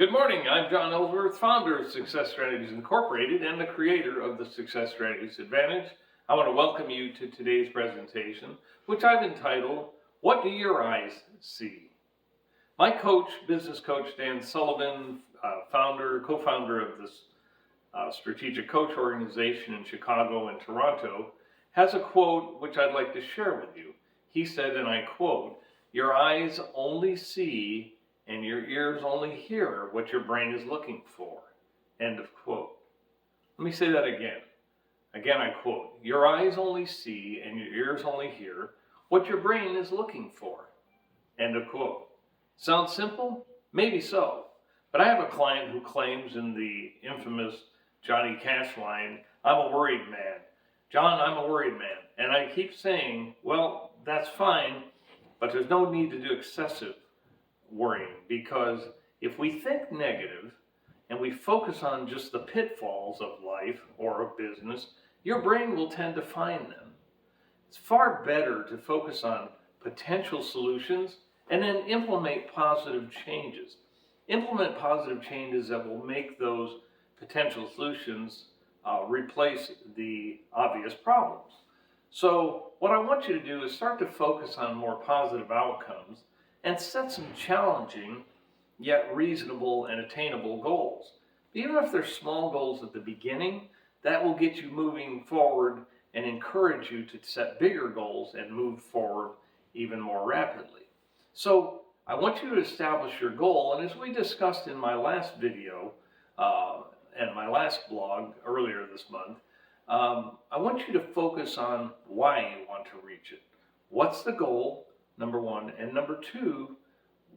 Good morning. I'm John Ellsworth, founder of Success Strategies Incorporated and the creator of the Success Strategies Advantage. I want to welcome you to today's presentation, which I've entitled, What Do Your Eyes See? My coach, business coach Dan Sullivan, co-founder of this strategic coach organization in Chicago and Toronto, has a quote which I'd like to share with you. He said, and I quote, "Your eyes only see and your ears only hear what your brain is looking for." End of quote. Let me say that again. Again, I quote, "Your eyes only see and your ears only hear what your brain is looking for." End of quote. Sounds simple? Maybe so. But I have a client who claims in the infamous Johnny Cash line, "I'm a worried man. John, I'm a worried man." And I keep saying, well, that's fine, but there's no need to do excessive worrying, because if we think negative and we focus on just the pitfalls of life or of business, your brain will tend to find them. It's far better to focus on potential solutions and then implement positive changes. Implement positive changes that will make those potential solutions replace the obvious problems. So what I want you to do is start to focus on more positive outcomes and set some challenging yet reasonable and attainable goals. Even if they're small goals at the beginning, that will get you moving forward and encourage you to set bigger goals and move forward even more rapidly. So I want you to establish your goal, and as we discussed in my last video and my last blog earlier this month, I want you to focus on why you want to reach it. What's the goal? Number one. And number two,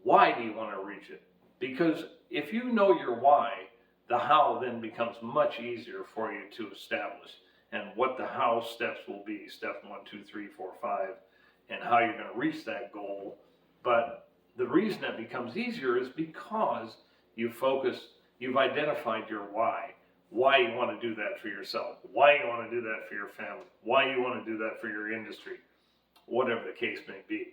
why do you want to reach it? Because if you know your why, the how then becomes much easier for you to establish, and what the how steps will be, step 1, 2, 3, 4, 5, and how you're going to reach that goal. But the reason it becomes easier is because you've identified your why you want to do that for yourself, why you want to do that for your family, why you want to do that for your industry, whatever the case may be.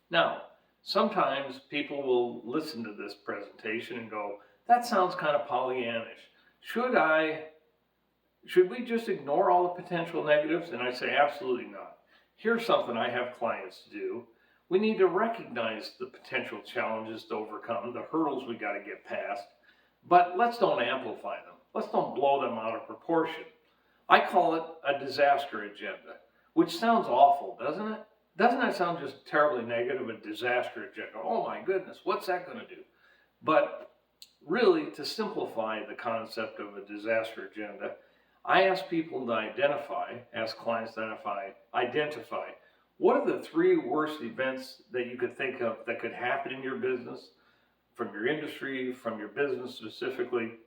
Now, sometimes people will listen to this presentation and go, that sounds kind of Pollyannish. Should we just ignore all the potential negatives? And I say, absolutely not. Here's something I have clients do. We need to recognize the potential challenges to overcome, the hurdles we got to get past, but let's don't amplify them. Let's don't blow them out of proportion. I call it a disaster agenda, which sounds awful, doesn't it? Doesn't that sound just terribly negative, a disaster agenda? Oh my goodness, what's that going to do? But really, to simplify the concept of a disaster agenda, I ask people to ask clients to identify what are the 3 worst events that you could think of that could happen in your business, from your industry, from your business specifically.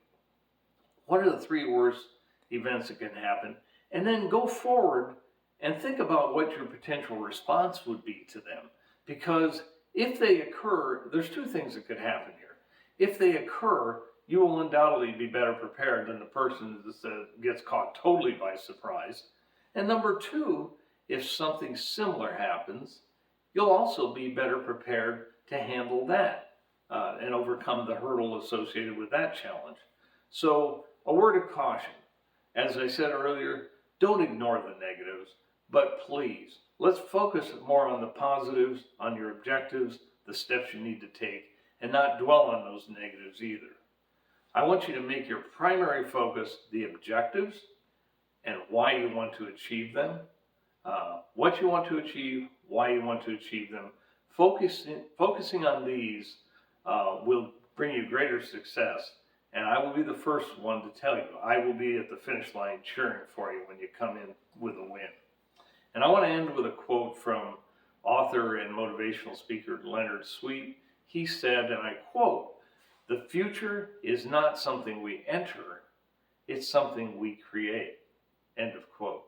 What are the 3 worst events that can happen? And then go forward and think about what your potential response would be to them. Because if they occur, there's 2 things that could happen here. If they occur, you will undoubtedly be better prepared than the person that gets caught totally by surprise. And number 2, if something similar happens, you'll also be better prepared to handle that and overcome the hurdle associated with that challenge. So a word of caution. As I said earlier, don't ignore the negatives. But please, let's focus more on the positives, on your objectives, the steps you need to take, and not dwell on those negatives either. I want you to make your primary focus the objectives and why you want to achieve them, what you want to achieve, why you want to achieve them. Focusing on these will bring you greater success, and I will be the first one to tell you, I will be at the finish line cheering for you when you come in with a win. And I want to end with a quote from author and motivational speaker Leonard Sweet. He said, and I quote, "The future is not something we enter, it's something we create." End of quote.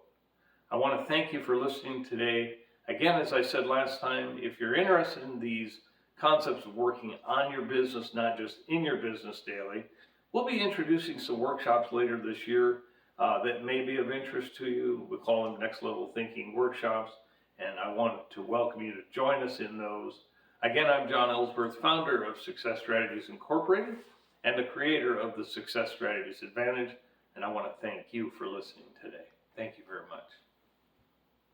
I want to thank you for listening today. Again, as I said last time, if you're interested in these concepts of working on your business, not just in your business daily, we'll be introducing some workshops later this year that may be of interest to you. We call them Next Level Thinking workshops, and I want to welcome you to join us in those. Again, I'm John Ellsworth, founder of Success Strategies Incorporated and the creator of the Success Strategies Advantage. And I want to thank you for listening today. Thank you very much.